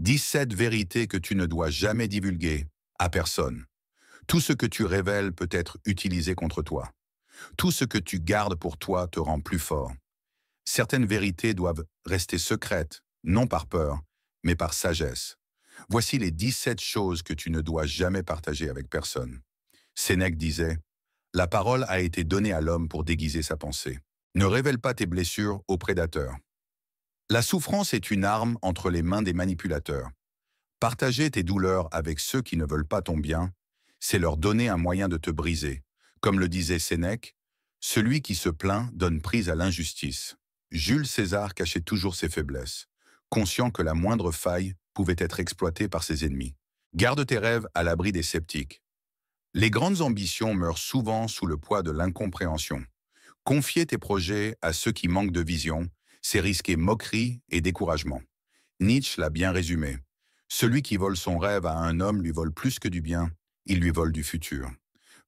17 vérités que tu ne dois jamais divulguer à personne. Tout ce que tu révèles peut être utilisé contre toi. Tout ce que tu gardes pour toi te rend plus fort. Certaines vérités doivent rester secrètes, non par peur, mais par sagesse. Voici les 17 choses que tu ne dois jamais partager avec personne. Sénèque disait, « La parole a été donnée à l'homme pour déguiser sa pensée. Ne révèle pas tes blessures aux prédateurs. » La souffrance est une arme entre les mains des manipulateurs. Partager tes douleurs avec ceux qui ne veulent pas ton bien, c'est leur donner un moyen de te briser. Comme le disait Sénèque, « Celui qui se plaint donne prise à l'injustice. » Jules César cachait toujours ses faiblesses, conscient que la moindre faille pouvait être exploitée par ses ennemis. Garde tes rêves à l'abri des sceptiques. Les grandes ambitions meurent souvent sous le poids de l'incompréhension. Confier tes projets à ceux qui manquent de vision, c'est risquer moquerie et découragement. Nietzsche l'a bien résumé. Celui qui vole son rêve à un homme lui vole plus que du bien, il lui vole du futur.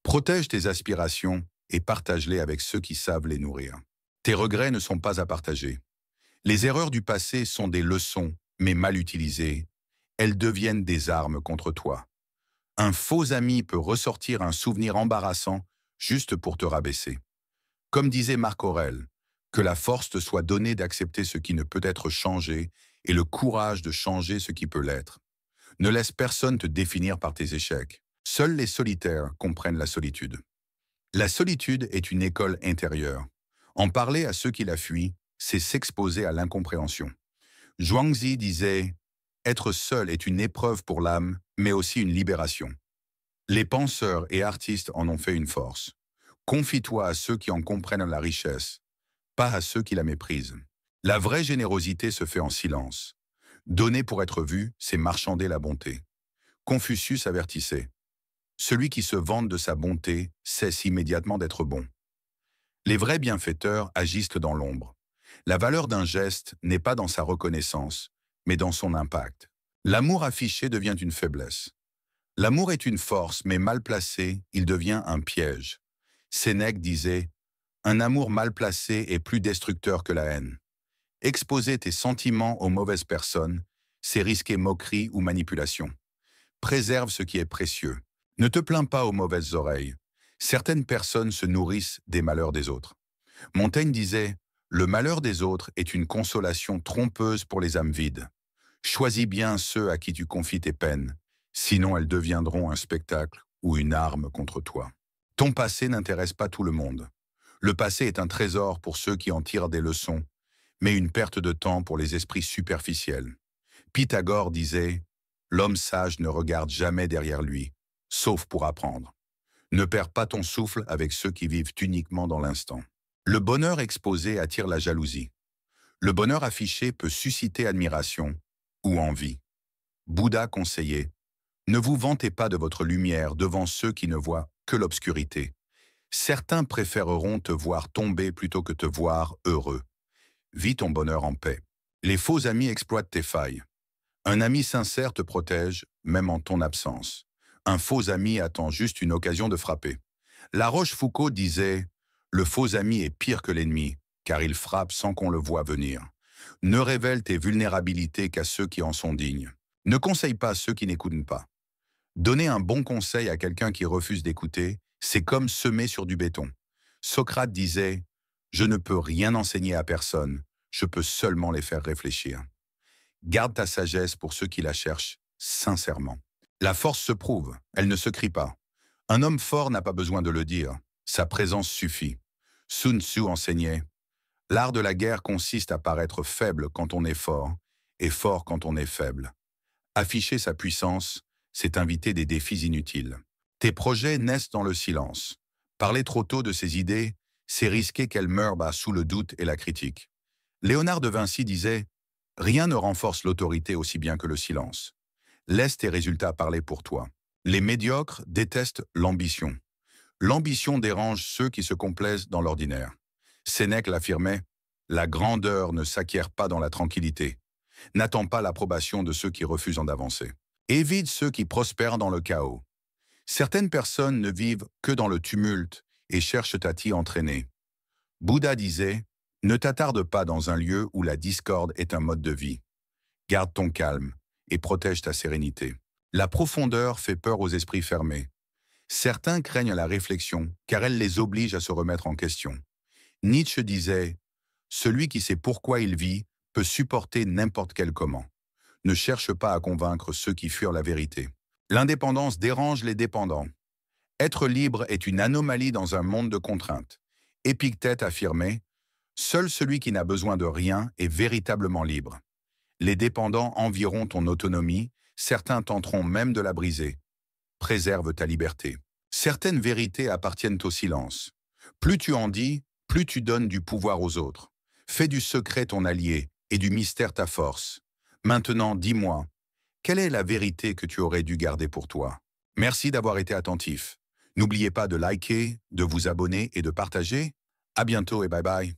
Protège tes aspirations et partage-les avec ceux qui savent les nourrir. Tes regrets ne sont pas à partager. Les erreurs du passé sont des leçons, mais mal utilisées. Elles deviennent des armes contre toi. Un faux ami peut ressortir un souvenir embarrassant juste pour te rabaisser. Comme disait Marc Aurèle, que la force te soit donnée d'accepter ce qui ne peut être changé et le courage de changer ce qui peut l'être. Ne laisse personne te définir par tes échecs. Seuls les solitaires comprennent la solitude. La solitude est une école intérieure. En parler à ceux qui la fuient, c'est s'exposer à l'incompréhension. Zhuangzi disait « Être seul est une épreuve pour l'âme, mais aussi une libération. » Les penseurs et artistes en ont fait une force. Confie-toi à ceux qui en comprennent la richesse, pas à ceux qui la méprisent. La vraie générosité se fait en silence. Donner pour être vu, c'est marchander la bonté. Confucius avertissait « Celui qui se vante de sa bonté cesse immédiatement d'être bon. » Les vrais bienfaiteurs agissent dans l'ombre. La valeur d'un geste n'est pas dans sa reconnaissance, mais dans son impact. L'amour affiché devient une faiblesse. L'amour est une force, mais mal placé, il devient un piège. Sénèque disait « Un amour mal placé est plus destructeur que la haine. » Exposer tes sentiments aux mauvaises personnes, c'est risquer moquerie ou manipulation. Préserve ce qui est précieux. Ne te plains pas aux mauvaises oreilles. Certaines personnes se nourrissent des malheurs des autres. Montaigne disait « Le malheur des autres est une consolation trompeuse pour les âmes vides. Choisis bien ceux à qui tu confies tes peines, sinon elles deviendront un spectacle ou une arme contre toi. » Ton passé n'intéresse pas tout le monde. Le passé est un trésor pour ceux qui en tirent des leçons, mais une perte de temps pour les esprits superficiels. Pythagore disait « L'homme sage ne regarde jamais derrière lui, sauf pour apprendre. » Ne perds pas ton souffle avec ceux qui vivent uniquement dans l'instant. Le bonheur exposé attire la jalousie. Le bonheur affiché peut susciter admiration ou envie. Bouddha conseillait « Ne vous vantez pas de votre lumière devant ceux qui ne voient que l'obscurité. Certains préféreront te voir tomber plutôt que te voir heureux. Vis ton bonheur en paix. » Les faux amis exploitent tes failles. Un ami sincère te protège, même en ton absence. Un faux ami attend juste une occasion de frapper. La Rochefoucauld disait « Le faux ami est pire que l'ennemi, car il frappe sans qu'on le voie venir. Ne révèle tes vulnérabilités qu'à ceux qui en sont dignes. Ne conseille pas ceux qui n'écoutent pas. Donner un bon conseil à quelqu'un qui refuse d'écouter, c'est comme semer sur du béton. Socrate disait « Je ne peux rien enseigner à personne, je peux seulement les faire réfléchir. » Garde ta sagesse pour ceux qui la cherchent sincèrement. La force se prouve, elle ne se crie pas. Un homme fort n'a pas besoin de le dire, sa présence suffit. Sun Tzu enseignait « L'art de la guerre consiste à paraître faible quand on est fort, et fort quand on est faible. » Afficher sa puissance, c'est inviter des défis inutiles. Tes projets naissent dans le silence. Parler trop tôt de ses idées, c'est risquer qu'elles meurent sous le doute et la critique. Léonard de Vinci disait « Rien ne renforce l'autorité aussi bien que le silence. Laisse tes résultats parler pour toi. » Les médiocres détestent l'ambition. L'ambition dérange ceux qui se complaisent dans l'ordinaire. Sénèque l'affirmait « La grandeur ne s'acquiert pas dans la tranquillité. N'attends pas l'approbation de ceux qui refusent d'avancer. Évite ceux qui prospèrent dans le chaos. Certaines personnes ne vivent que dans le tumulte et cherchent à t'y entraîner. Bouddha disait « Ne t'attarde pas dans un lieu où la discorde est un mode de vie. Garde ton calme et protège ta sérénité. La profondeur fait peur aux esprits fermés. Certains craignent la réflexion, car elle les oblige à se remettre en question. Nietzsche disait « Celui qui sait pourquoi il vit peut supporter n'importe quel comment. Ne cherche pas à convaincre ceux qui fuient la vérité. » L'indépendance dérange les dépendants. Être libre est une anomalie dans un monde de contraintes. Épictète affirmait « Seul celui qui n'a besoin de rien est véritablement libre. » Les dépendants envieront ton autonomie, certains tenteront même de la briser. Préserve ta liberté. Certaines vérités appartiennent au silence. Plus tu en dis, plus tu donnes du pouvoir aux autres. Fais du secret ton allié et du mystère ta force. Maintenant, dis-moi, quelle est la vérité que tu aurais dû garder pour toi? Merci d'avoir été attentif. N'oubliez pas de liker, de vous abonner et de partager. À bientôt et bye bye.